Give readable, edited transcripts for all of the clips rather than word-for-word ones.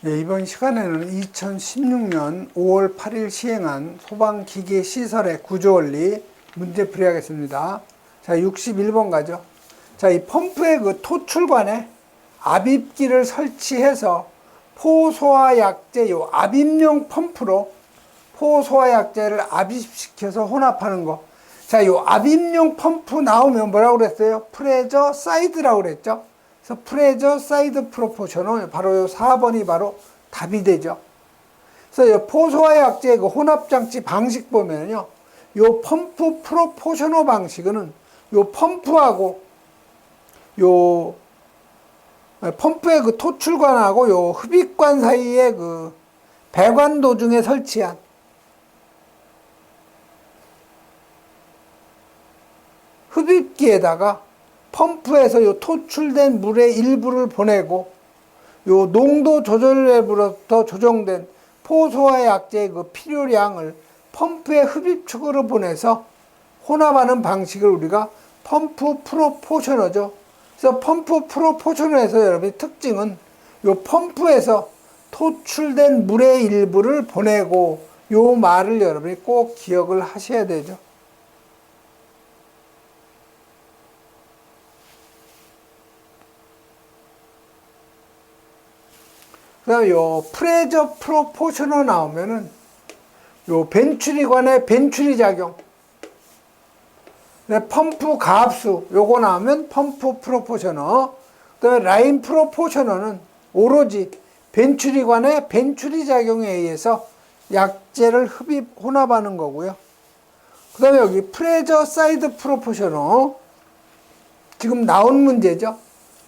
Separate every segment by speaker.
Speaker 1: 예, 이번 시간에는 2016년 5월 8일 시행한 소방기계시설의 구조원리 문제풀이 하겠습니다. 자, 61번 가죠. 자, 이 펌프의 그 토출관에 압입기를 설치해서 포소화약제, 요 압입용 펌프로 포소화약제를 압입시켜서 혼합하는 거. 자, 요 압입용 펌프 나오면 뭐라고 그랬어요? 프레저 사이드라고 그랬죠? 그래서 프레저 사이드 프로포셔널, 바로 요 4번이 바로 답이 되죠. 그래서 요 포소화약제 그 혼합장치 방식 보면요, 요 펌프 프로포셔널 방식은 요 펌프하고 요 펌프의 그 토출관하고 요 흡입관 사이에 그 배관 도중에 설치한 흡입기에다가 펌프에서 요 토출된 물의 일부를 보내고 요 농도 조절랩으로부터 조정된 포소화약제의 그 필요량을 펌프의 흡입축으로 보내서 혼합하는 방식을 우리가 펌프 프로포셔너죠. 그래서 펌프 프로포셔너에서 여러분의 특징은 요 펌프에서 토출된 물의 일부를 보내고, 요 말을 여러분이 꼭 기억을 하셔야 되죠. 그 다음에 요 프레저 프로포셔너 나오면은 요 벤츄리관의 벤츄리 작용, 펌프 가압수 요거 나오면 펌프 프로포셔너, 그 다음에 라인 프로포셔너는 오로지 벤츄리관의 벤츄리 작용에 의해서 약제를 흡입 혼합하는 거고요. 그 다음에 여기 프레저 사이드 프로포셔너 지금 나온 문제죠.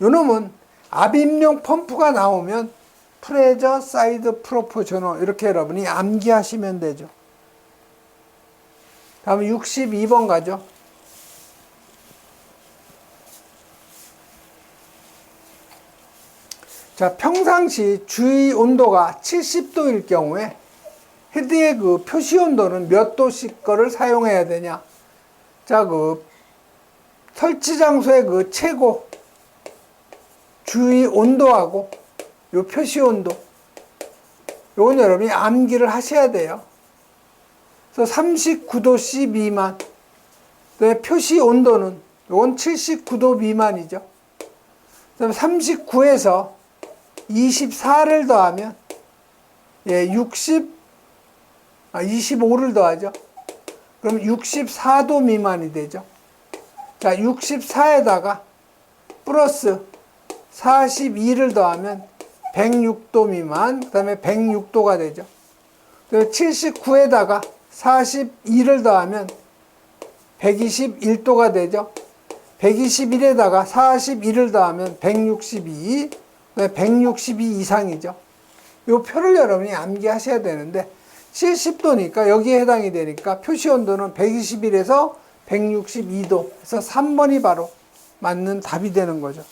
Speaker 1: 요 놈은 압입용 펌프가 나오면 프레저 사이드 프로포셔너 이렇게 여러분이 암기하시면 되죠. 다음 62번 가죠. 자, 평상시 주위 온도가 70도일 경우에 헤드의 그 표시 온도는 몇 도씩 거를 사용해야 되냐. 자, 그 설치 장소의 그 최고 주위 온도하고 요 표시 온도, 요건 여러분이 암기를 하셔야 돼요. 그래서 39도C 미만, 그다음에 표시 온도는 요건 79도 미만이죠. 그다음에 39에서 24를 더하면 25를 더하죠. 그럼 64도 미만이 되죠. 자, 64에다가 플러스 42를 더하면 106도 미만, 그 다음에 106도가 되죠. 79에다가 42를 더하면 121도가 되죠. 121에다가 42를 더하면 162, 162 이상이죠. 이 표를 여러분이 암기하셔야 되는데 70도니까 여기에 해당이 되니까 표시 온도는 121에서 162도. 그래서 3번이 바로 맞는 답이 되는 거죠.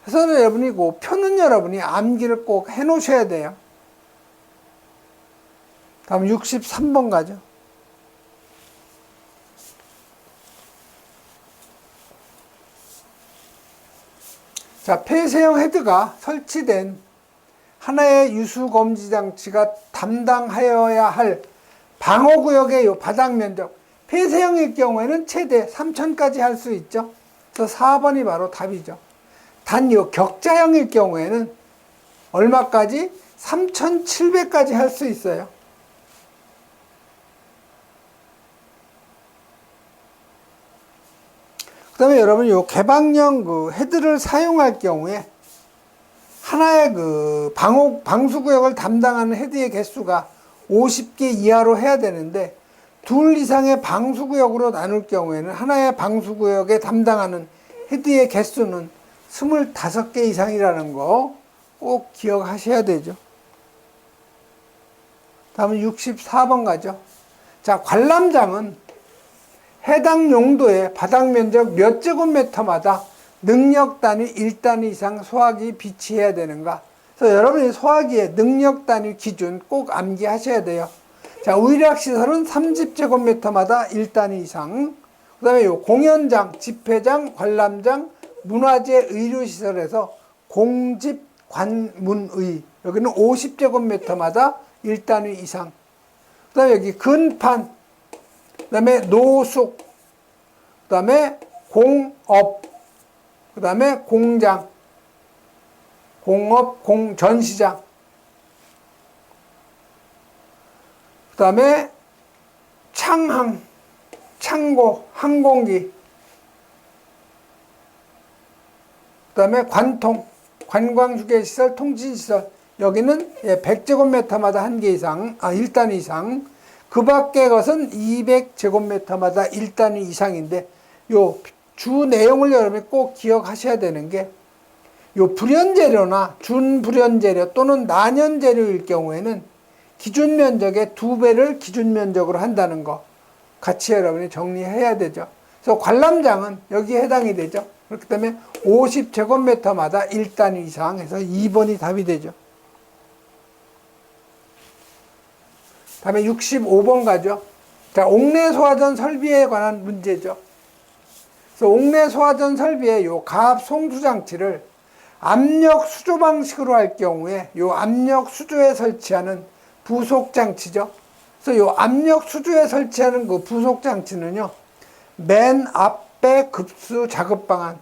Speaker 1: 그래서 여러분이 그 표는 여러분이 암기를 꼭 해 놓으셔야 돼요. 다음 63번 가죠. 자, 폐쇄형 헤드가 설치된 하나의 유수검지 장치가 담당하여야 할 방호구역의 요 바닥 면적, 폐쇄형일 경우에는 최대 3000까지 할 수 있죠. 그래서 4번이 바로 답이죠. 단 요 격자형일 경우에는 얼마까지? 3700까지 할 수 있어요. 그 다음에 여러분 요 개방형 그 헤드를 사용할 경우에 하나의 그 방수구역을 담당하는 헤드의 개수가 50개 이하로 해야 되는데, 둘 이상의 방수구역으로 나눌 경우에는 하나의 방수구역에 담당하는 헤드의 개수는 25개 이상이라는 거 꼭 기억하셔야 되죠. 다음은 64번 가죠. 자, 관람장은 해당 용도의 바닥 면적 몇 제곱미터마다 능력 단위 1단위 이상 소화기 비치해야 되는가. 그래서 여러분이 소화기의 능력 단위 기준 꼭 암기하셔야 돼요. 자, 의략시설은 30제곱미터마다 1단위 이상. 그 다음에 요 공연장, 집회장, 관람장, 문화재 의료시설에서 공집 관문의, 여기는 50제곱미터마다 1단위 이상. 그 다음에 여기 근판, 그 다음에 노숙, 그 다음에 공업, 그 다음에 공장, 공업, 전시장, 그 다음에 창항, 창고, 항공기, 그 다음에 관통, 관광휴게시설, 통신시설. 여기는 100제곱미터마다 1개 이상, 1단위 이상. 그 밖의 것은 200제곱미터마다 1단위 이상인데, 요 주 내용을 여러분이 꼭 기억하셔야 되는 게, 요 불연재료나 준불연재료 또는 난연재료일 경우에는 기준 면적의 2배를 기준 면적으로 한다는 거 같이 여러분이 정리해야 되죠. 그래서 관람장은 여기에 해당이 되죠. 그렇기 때문에 50제곱미터마다 1단위 이상 해서 2번이 답이 되죠. 다음에 65번 가죠. 자, 옥내 소화전 설비에 관한 문제죠. 그래서 옥내 소화전 설비의 요 가압 송수 장치를 압력 수조 방식으로 할 경우에 요 압력 수조에 설치하는 부속 장치죠. 그래서 요 압력 수조에 설치하는 그 부속 장치는요, 맨 앞에 급수 자급 방안,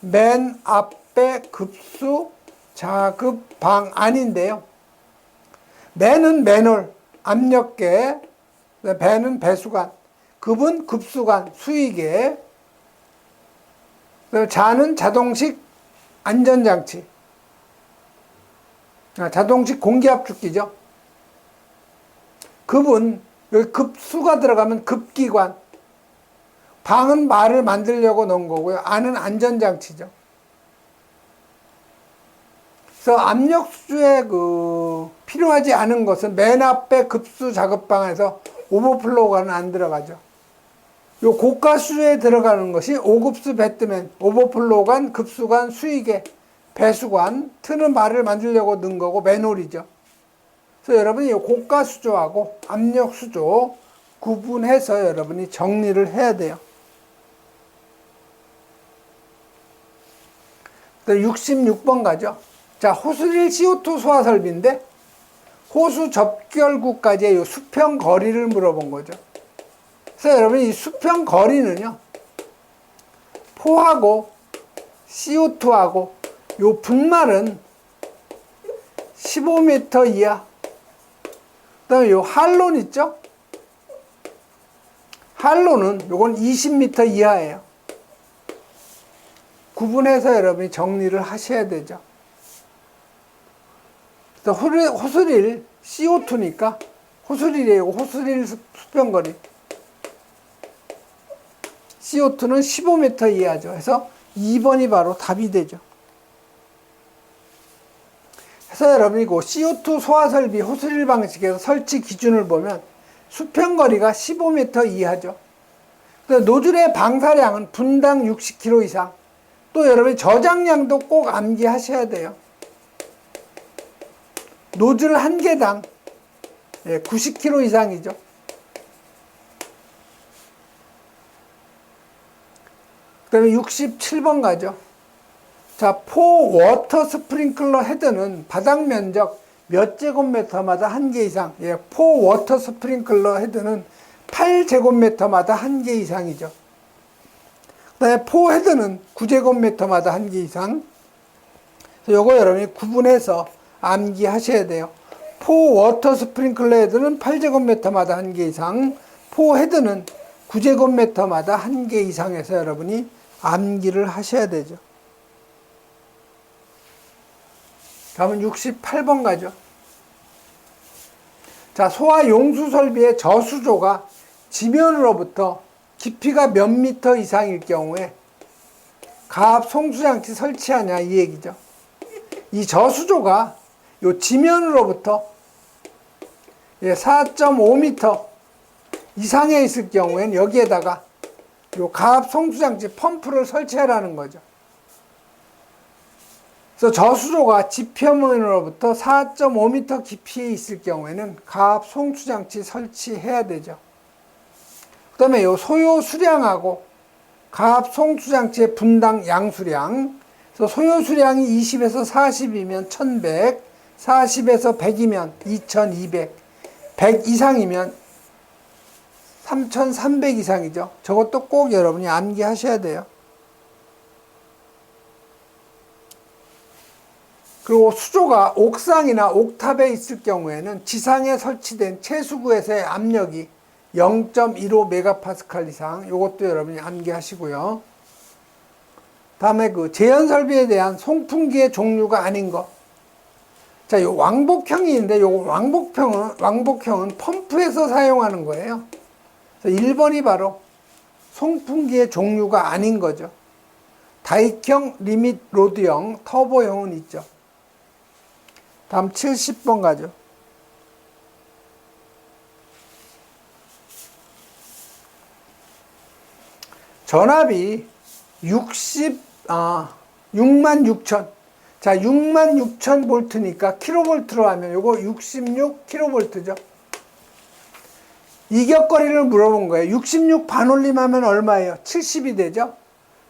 Speaker 1: 맨 앞에 급수 자급 방안인데요. 맨은 맨홀, 압력계, 배는 배수관, 급은 급수관, 수위계, 자는 자동식 안전장치, 자동식 공기압축기죠. 급은 여기 급수가 들어가면 급기관, 방은 말을 만들려고 넣은 거고요. 안은 안전장치죠. 그래서 압력 수주에 필요하지 않은 것은 맨 앞에 급수 작업방에서 오버플로우가는 안 들어가죠. 요 고가 수주에 들어가는 것이 5급수 배트맨, 오버플로우관, 급수관, 수위계, 배수관, 트는 말을 만들려고 넣은 거고 맨홀이죠. 그래서 여러분이 고가 수조하고 압력 수조 구분해서 여러분이 정리를 해야 돼요. 66번 가죠. 자, 호수릴 CO2 소화 설비인데 호수 접결구까지의 요 수평 거리를 물어본 거죠. 그래서 여러분 이 수평 거리는요, 포하고 CO2하고 요 분말은 15m 이하. 그 다음에 요 할론 있죠? 할론은 요건 20m 이하예요. 구분해서 여러분이 정리를 하셔야 되죠. 그래서 호수릴 CO2니까 호수릴이에요. 호수릴 수평거리. CO2는 15m 이하죠. 그래서 2번이 바로 답이 되죠. 그래서 여러분이 그 CO2 소화설비 호수릴 방식에서 설치 기준을 보면 수평거리가 15m 이하죠. 노즐의 방사량은 분당 60kg 이상. 또 여러분이 저장량도 꼭 암기하셔야 돼요. 노즐 한 개당 90kg 이상이죠. 그 다음에 67번 가죠. 자, 포 워터 스프링클러 헤드는 바닥 면적 몇 제곱미터마다 1개 이상. 포 워터 스프링클러 헤드는 8제곱미터마다 1개 이상이죠. 그 다음에 포 헤드는 9제곱미터마다 1개 이상. 그래서 요거 여러분이 구분해서 암기하셔야 돼요. 포 워터 스프링클러 헤드는 8제곱미터마다 1개 이상, 포 헤드는 9제곱미터마다 1개 이상해서 여러분이 암기를 하셔야 되죠. 다음은 68번 가죠. 자, 소화 용수 설비의 저수조가 지면으로부터 깊이가 몇 미터 이상일 경우에 가압 송수장치 설치하냐 이 얘기죠. 이 저수조가 요 지면으로부터 4.5m 이상에 있을 경우에는 여기에다가 요 가압 송수장치 펌프를 설치하라는 거죠. 그래서 저수조가 지표면으로부터 4.5m 깊이에 있을 경우에는 가압 송수장치 설치해야 되죠. 그 다음에 요 소요 수량하고 가압 송수장치의 분당 양수량, 그래서 소요 수량이 20에서 40이면 1100, 40에서 100이면 2200, 100 이상이면 3300 이상이죠. 저것도 꼭 여러분이 암기하셔야 돼요. 그리고 수조가 옥상이나 옥탑에 있을 경우에는 지상에 설치된 채수구에서의 압력이 0.15 메가파스칼 이상, 이것도 여러분이 암기하시고요. 다음에 그 제연 설비에 대한 송풍기의 종류가 아닌 것. 자, 요 왕복형이 있는데, 요 왕복형은 펌프에서 사용하는 거예요. 그래서 1번이 바로 송풍기의 종류가 아닌 거죠. 다익형, 리밋 로드형, 터보형은 있죠. 다음 70번 가죠. 전압이 66,000. 자, 66,000볼트니까 킬로볼트로 하면 요거 66킬로볼트죠. 이격거리를 물어본 거예요. 66 반올림 하면 얼마예요? 70이 되죠.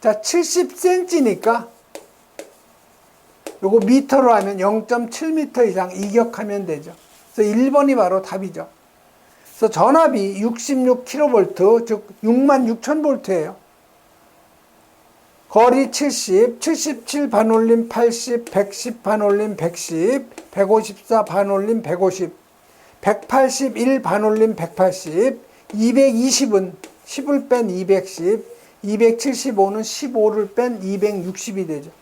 Speaker 1: 자, 70cm니까 요거 미터로 하면 0.7m 이상 이격하면 되죠. 그래서 1번이 바로 답이죠. 그래서 전압이 66kV, 즉 66,000V예요. 거리 70, 77 반올림 80, 110 반올림 110, 154 반올림 150, 181 반올림 180, 220은 10을 뺀 210, 275는 15를 뺀 260이 되죠.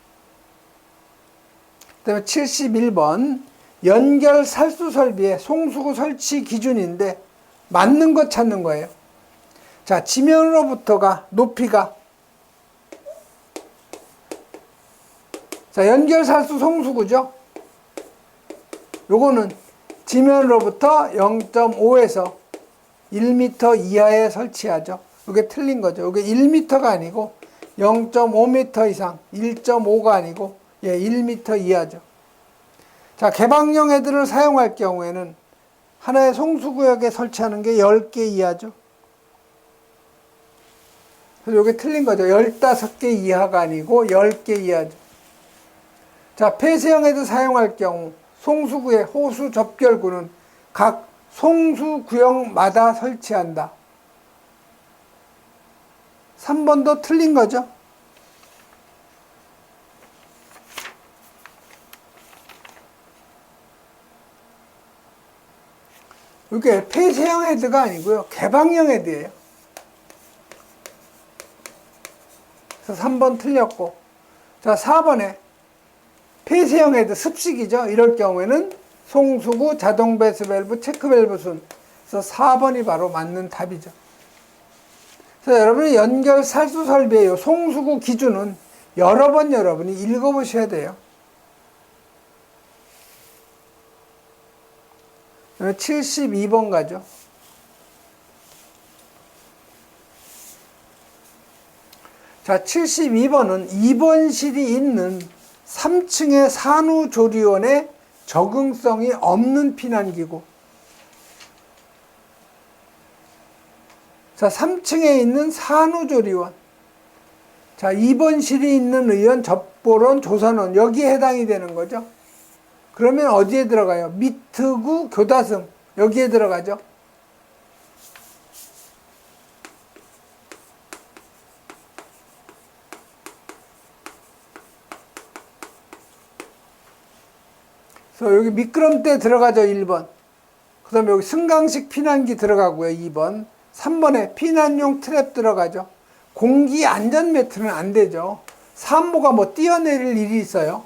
Speaker 1: 그 다음에 71번 연결 살수 설비의 송수구 설치 기준인데 맞는 것 찾는 거예요. 자, 지면으로부터가 높이가, 자, 연결 살수 송수구죠. 요거는 지면으로부터 0.5에서 1m 이하에 설치하죠. 이게 틀린 거죠. 이게 1m가 아니고 0.5m 이상, 1.5가 아니고 1m 이하죠. 자, 개방형 헤드를 사용할 경우에는 하나의 송수구역에 설치하는 게 10개 이하죠. 그래서 이게 틀린 거죠. 15개 이하가 아니고 10개 이하죠. 자, 폐쇄형 헤드 사용할 경우 송수구의 호수 접결구는 각 송수구역마다 설치한다. 3번도 틀린 거죠. 이게 폐쇄형 헤드가 아니고요. 개방형 헤드예요. 그래서 3번 틀렸고. 자, 4번에 폐쇄형 헤드 습식이죠. 이럴 경우에는 송수구, 자동 배수 밸브, 체크 밸브 순. 그래서 4번이 바로 맞는 답이죠. 그래서 여러분이 연결 살수 설비의 송수구 기준은 여러 번 여러분이 읽어보셔야 돼요. 72번 가죠. 자, 72번은 2번실이 있는 3층의 산후조리원에 적응성이 없는 피난기구. 자, 3층에 있는 산후조리원. 자, 2번실이 있는 의원, 접보론, 조선원. 여기에 해당이 되는 거죠. 그러면 어디에 들어가요? 미트구, 교다승. 여기에 들어가죠. 그래서 여기 미끄럼대 들어가죠. 1번. 그 다음에 여기 승강식 피난기 들어가고요. 2번. 3번에 피난용 트랩 들어가죠. 공기 안전 매트는 안 되죠. 산모가 뭐 뛰어내릴 일이 있어요.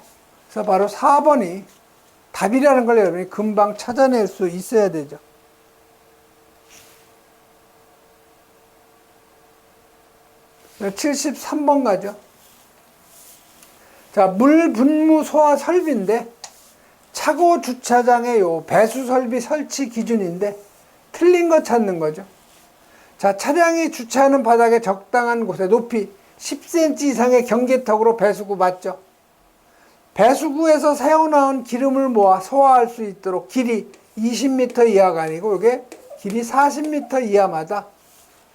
Speaker 1: 그래서 바로 4번이 답이라는 걸 여러분이 금방 찾아낼 수 있어야 되죠. 네, 73번 가죠. 자, 물 분무 소화 설비인데 차고 주차장의 요 배수 설비 설치 기준인데 틀린 거 찾는 거죠. 자, 차량이 주차하는 바닥에 적당한 곳에 높이 10cm 이상의 경계턱으로 배수구 맞죠? 배수구에서 새어나온 기름을 모아 소화할 수 있도록 길이 20m 이하가 아니고 이게 길이 40m 이하마다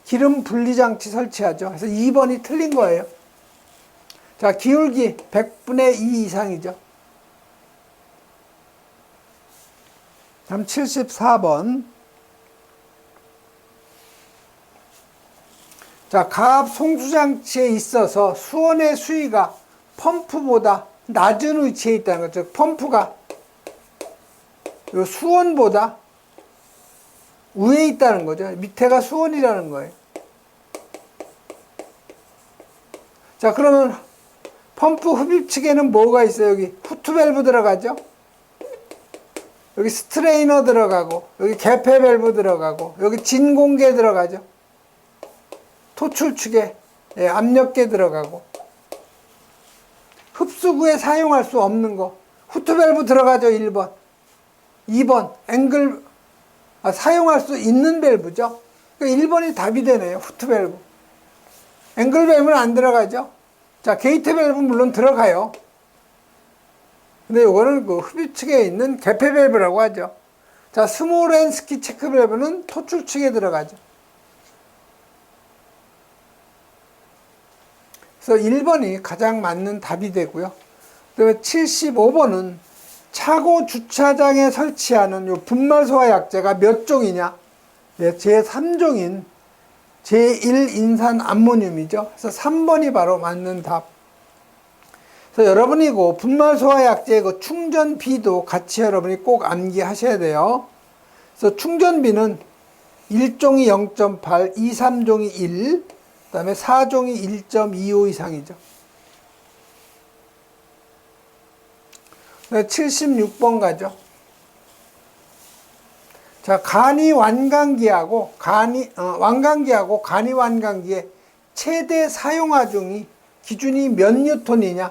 Speaker 1: 기름 분리장치 설치하죠. 그래서 2번이 틀린 거예요. 자, 기울기 100분의 2 이상이죠. 다음 74번. 자, 가압 송수장치에 있어서 수원의 수위가 펌프보다 낮은 위치에 있다는 거죠. 펌프가 요 수원보다 위에 있다는 거죠. 밑에가 수원이라는 거예요. 자, 그러면 펌프 흡입 측에는 뭐가 있어요? 여기 후트 밸브 들어가죠. 여기 스트레이너 들어가고, 여기 개폐 밸브 들어가고, 여기 진공계 들어가죠. 토출축에 압력계 들어가고, 흡수구에 사용할 수 없는 거 후트 밸브 들어가죠. 1번 2번 사용할 수 있는 밸브죠. 그러니까 1번이 답이 되네요. 후트 밸브. 앵글 밸브는 안 들어가죠. 자, 게이트 밸브 물론 들어가요. 근데 요거는 그 흡입 측에 있는 개폐 밸브라고 하죠. 자, 스모렌스키 체크 밸브는 토출 측에 들어가죠. 그래서 1번이 가장 맞는 답이 되고요. 그 다음에 75번은 차고 주차장에 설치하는 요 분말 소화 약제가 몇 종이냐? 네, 제3종인 제1인산 암모늄이죠. 그래서 3번이 바로 맞는 답. 그래서 여러분이 그 분말 소화 약제의 그 충전비도 같이 여러분이 꼭 암기하셔야 돼요. 그래서 충전비는 1종이 0.8, 2, 3종이 1, 그 다음에 4종이 1.25 이상이죠. 76번 가죠. 자, 완강기하고 간이완강기의 최대 사용하중이 기준이 몇 뉴턴이냐?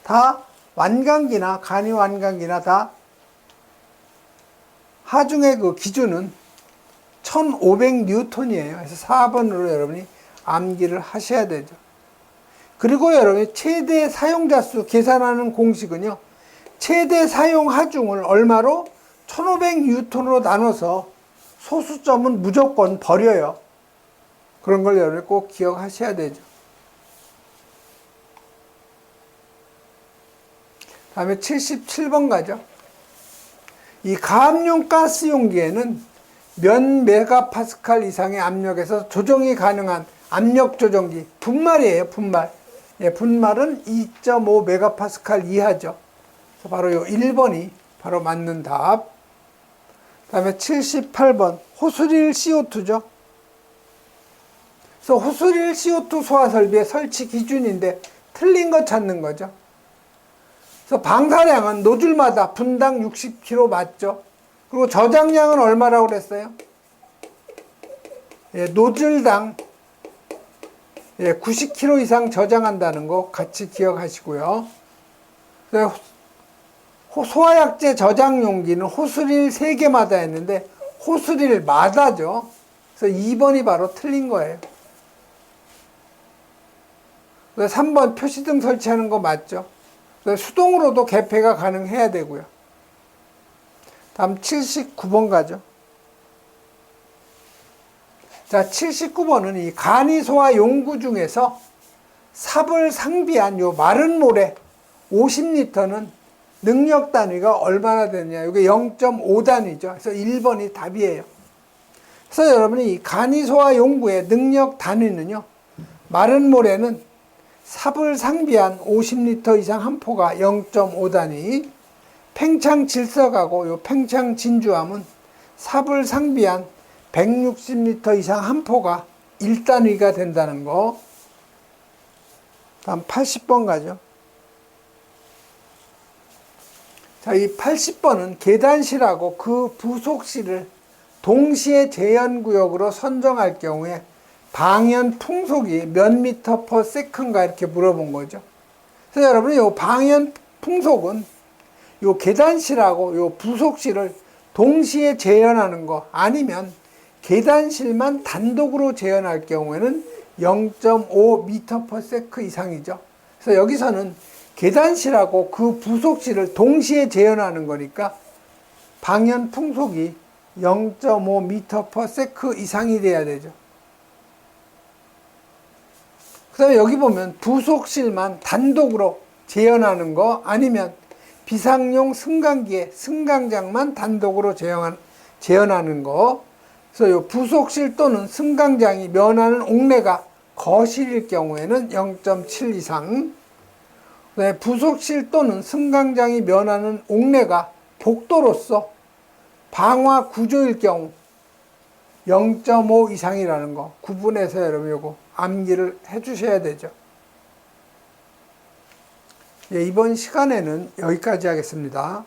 Speaker 1: 다 완강기나 간이완강기나 다 하중의 그 기준은 1500 뉴턴이에요. 그래서 4번으로 여러분이 암기를 하셔야 되죠. 그리고 여러분이 최대 사용자 수 계산하는 공식은요. 최대 사용 하중을 얼마로? 1500 뉴턴으로 나눠서 소수점은 무조건 버려요. 그런 걸 여러분이 꼭 기억하셔야 되죠. 다음에 77번 가죠. 이 가압용 가스 용기에는 몇 메가파스칼 이상의 압력에서 조정이 가능한 압력 조정기, 분말이에요, 분말. 예, 분말은 2.5 메가파스칼 이하죠. 그래서 바로 요 1번이 바로 맞는 답. 그 다음에 78번, 호스릴 CO2죠. 그래서 호스릴 CO2 소화 설비의 설치 기준인데 틀린 거 찾는 거죠. 그래서 방사량은 노즐마다 분당 60kg 맞죠. 그리고 저장량은 얼마라고 그랬어요? 예, 노즐당 90kg 이상 저장한다는 거 같이 기억하시고요. 소화약제 저장 용기는 호스릴 3개마다 했는데 호스릴마다죠. 그래서 2번이 바로 틀린 거예요. 3번 표시등 설치하는 거 맞죠? 수동으로도 개폐가 가능해야 되고요. 다음 79번 가죠. 자, 79번은 이 간이소화 용구 중에서 삽을 상비한 요 마른 모래 50리터는 능력 단위가 얼마나 되느냐. 이게 0.5단위죠. 그래서 1번이 답이에요. 그래서 여러분이 이 간이소화 용구의 능력 단위는요. 마른 모래는 삽을 상비한 50리터 이상 한 포가 0.5단위, 팽창 질석하고 요 팽창 진주함은 삽을 상비한 160리터 이상 한 포가 1단위가 된다는 거. 다음 80번 가죠. 자, 이 80번은 계단실하고 그 부속실을 동시에 재현구역으로 선정할 경우에 방연 풍속이 몇 미터 퍼 세컨가 이렇게 물어본 거죠. 그래서 여러분이 요 방연 풍속은 요 계단실하고 요 부속실을 동시에 재현하는 거 아니면 계단실만 단독으로 재현할 경우에는 0.5 미터 퍼 세컨 이상이죠. 그래서 여기서는 계단실하고 그 부속실을 동시에 재현하는 거니까 방연 풍속이 0.5 미터 퍼 세컨 이상이 돼야 되죠. 그다음에 여기 보면 부속실만 단독으로 재현하는 거 아니면 비상용 승강기에 승강장만 단독으로 재현하는 거. 그래서 요 부속실 또는 승강장이 면하는 옥내가 거실일 경우에는 0.7 이상. 그다음에 부속실 또는 승강장이 면하는 옥내가 복도로서 방화 구조일 경우 0.5 이상이라는 거 구분해서 여러분 요거 암기를 해 주셔야 되죠. 예, 이번 시간에는 여기까지 하겠습니다.